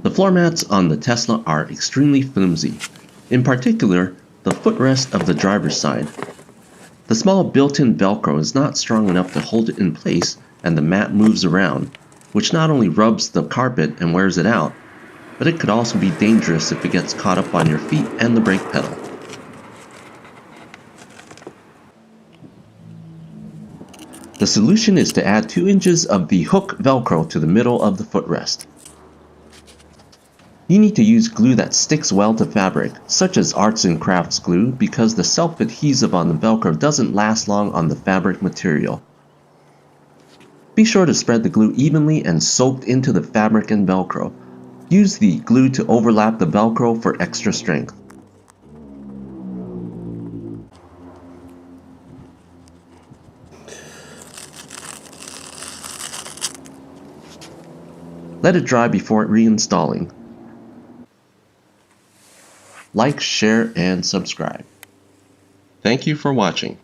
The floor mats on the Tesla are extremely flimsy, in particular the footrest of the driver's side. The small built-in Velcro is not strong enough to hold it in place, and the mat moves around, which not only rubs the carpet and wears it out, but it could also be dangerous if it gets caught up on your feet and the brake pedal. The solution is to add 2 inches of the hook Velcro to the middle of the footrest. You need to use glue that sticks well to fabric, such as arts and crafts glue, because the self-adhesive on the Velcro doesn't last long on the fabric material. Be sure to spread the glue evenly and soaked into the fabric and Velcro. Use the glue to overlap the Velcro for extra strength. Let it dry before reinstalling. Like, share, and subscribe. Thank you for watching.